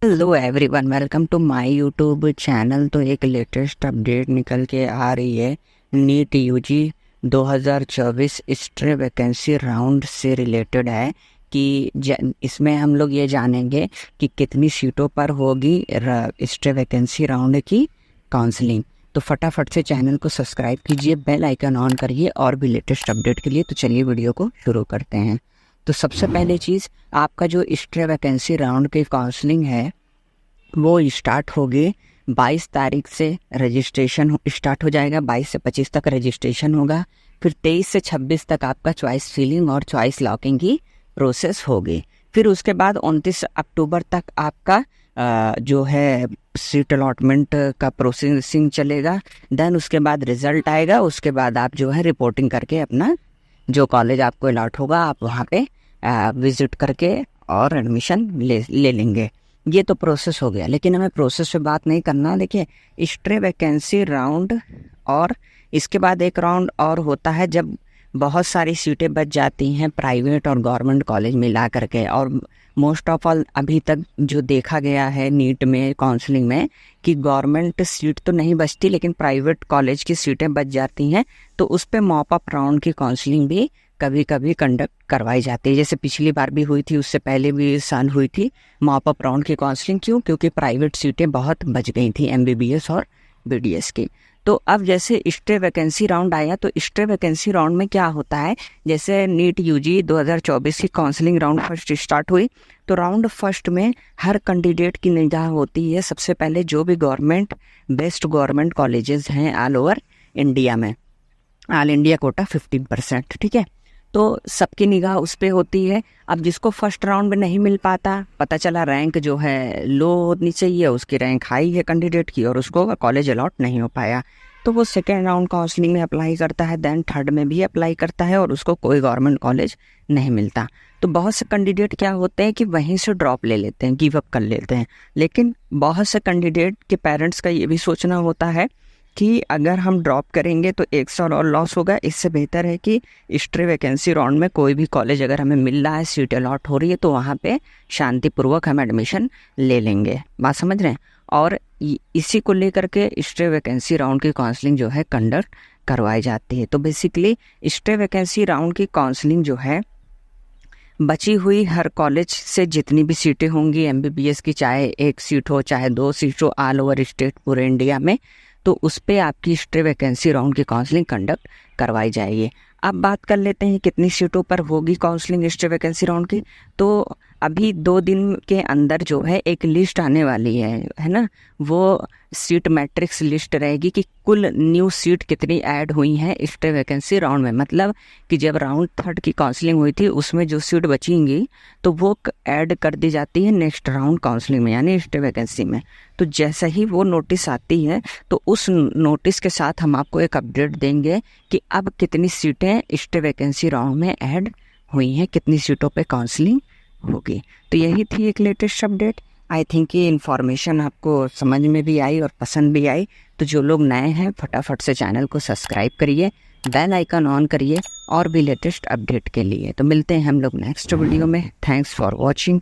Hello everyone, welcome to my YouTube channel. तो एक latest update निकल के आ रही है NEET UG 2024 stray vacancy round से रिलेटेड है कि इसमें हम लोग ये जानेंगे कि कितनी सीटों पर होगी स्ट्रे वैकेंसी राउंड की काउंसलिंग। तो फटाफट से चैनल को सब्सक्राइब कीजिए, बेल आइकन ऑन करिए और भी लेटेस्ट अपडेट के लिए। तो चलिए वीडियो को शुरू करते हैं। तो सबसे पहले चीज़, आपका जो स्ट्रे वैकेंसी राउंड की काउंसलिंग है वो स्टार्ट होगी 22 तारीख से। रजिस्ट्रेशन स्टार्ट हो जाएगा, 22 से 25 तक रजिस्ट्रेशन होगा। फिर 23 से 26 तक आपका चॉइस फिलिंग और चॉइस लॉकिंग की प्रोसेस होगी। फिर उसके बाद 29 अक्टूबर तक आपका जो है सीट अलॉटमेंट का प्रोसेसिंग चलेगा। देन उसके बाद रिजल्ट आएगा। उसके बाद आप जो है रिपोर्टिंग करके अपना जो कॉलेज आपको अलॉट होगा आप वहाँ पे विजिट करके और एडमिशन ले लेंगे। ये तो प्रोसेस हो गया, लेकिन हमें प्रोसेस पे बात नहीं करना। देखिए, स्ट्रे वैकेंसी राउंड और इसके बाद एक राउंड और होता है जब बहुत सारी सीटें बच जाती हैं प्राइवेट और गवर्नमेंट कॉलेज मिला करके। और मोस्ट ऑफ ऑल अभी तक जो देखा गया है नीट में काउंसलिंग में कि गवर्नमेंट सीट तो नहीं बचती लेकिन प्राइवेट कॉलेज की सीटें बच जाती हैं। तो उस पे मॉप अप राउंड की काउंसलिंग भी कभी कभी कंडक्ट करवाई जाती है। जैसे पिछली बार भी हुई थी, उससे पहले भी इस साल हुई थी मॉप अप राउंड की काउंसलिंग। क्यों? क्योंकि प्राइवेट सीटें बहुत बच गई थी एमबीबीएस और बीडीएस की। तो अब जैसे स्ट्रे वैकेंसी राउंड आया, तो स्ट्रे वैकेंसी राउंड में क्या होता है, जैसे नीट यूजी 2024 की काउंसलिंग राउंड फर्स्ट स्टार्ट हुई। तो राउंड फर्स्ट में हर कैंडिडेट की निगाह होती है सबसे पहले जो भी गवर्नमेंट बेस्ट गवर्नमेंट कॉलेजेस हैं ऑल ओवर इंडिया में, ऑल इंडिया कोटा 15%, ठीक है। तो सबकी निगाह उस पर होती है। अब जिसको फर्स्ट राउंड में नहीं मिल पाता, पता चला रैंक जो है लो होनी चाहिए, उसकी रैंक हाई है कैंडिडेट की और उसको कॉलेज अलॉट नहीं हो पाया, तो वो सेकेंड राउंड काउंसलिंग में अप्लाई करता है। देन थर्ड में भी अप्लाई करता है और उसको कोई गवर्नमेंट कॉलेज नहीं मिलता। तो बहुत से कैंडिडेट क्या होते हैं कि वहीं से ड्रॉप ले लेते हैं, गिव अप कर लेते हैं। लेकिन बहुत से कैंडिडेट के पेरेंट्स का ये भी सोचना होता है कि अगर हम ड्रॉप करेंगे तो 1 साल और लॉस होगा। इससे बेहतर है कि स्ट्रे वैकेंसी राउंड में कोई भी कॉलेज अगर हमें मिल रहा है, सीट अलॉट हो रही है, तो वहाँ पे शांतिपूर्वक हम एडमिशन ले लेंगे। बात समझ रहे हैं? और इसी को लेकर के स्ट्रे वैकेंसी राउंड की काउंसलिंग जो है कंडक्ट करवाई जाती है। तो बेसिकली स्ट्रे वैकेंसी राउंड की काउंसलिंग जो है बची हुई हर कॉलेज से जितनी भी सीटें होंगी एमबीबीएस की, चाहे 1 सीट हो चाहे 2 सीट हो, ऑल ओवर स्टेट पूरे इंडिया में, तो उस पे आपकी स्ट्रे वैकेंसी राउंड की काउंसलिंग कंडक्ट करवाई जाएगी। अब बात कर लेते हैं कितनी सीटों पर होगी काउंसलिंग स्ट्रे वैकेंसी राउंड की। तो अभी 2 दिन के अंदर जो है एक लिस्ट आने वाली है ना, वो सीट मैट्रिक्स लिस्ट रहेगी कि कुल न्यू सीट कितनी ऐड हुई हैं स्ट्रे वैकेंसी राउंड में। मतलब कि जब राउंड थर्ड की काउंसलिंग हुई थी उसमें जो सीट बचेंगी तो वो ऐड कर दी जाती है नेक्स्ट राउंड काउंसलिंग में, यानी स्ट्रे वैकेंसी में। तो जैसा ही वो नोटिस आती है तो उस नोटिस के साथ हम आपको एक अपडेट देंगे कि अब कितनी सीटें स्ट्रे वैकेंसी राउंड में ऐड हुई हैं, कितनी सीटों पे काउंसलिंग होगी। तो यही थी एक लेटेस्ट अपडेट। आई थिंक ये इन्फॉर्मेशन आपको समझ में भी आई और पसंद भी आई। तो जो लोग नए हैं फटाफट से चैनल को सब्सक्राइब करिए, बेल आइकन ऑन करिए और भी लेटेस्ट अपडेट के लिए। तो मिलते हैं हम लोग नेक्स्ट वीडियो में। Thanks for watching.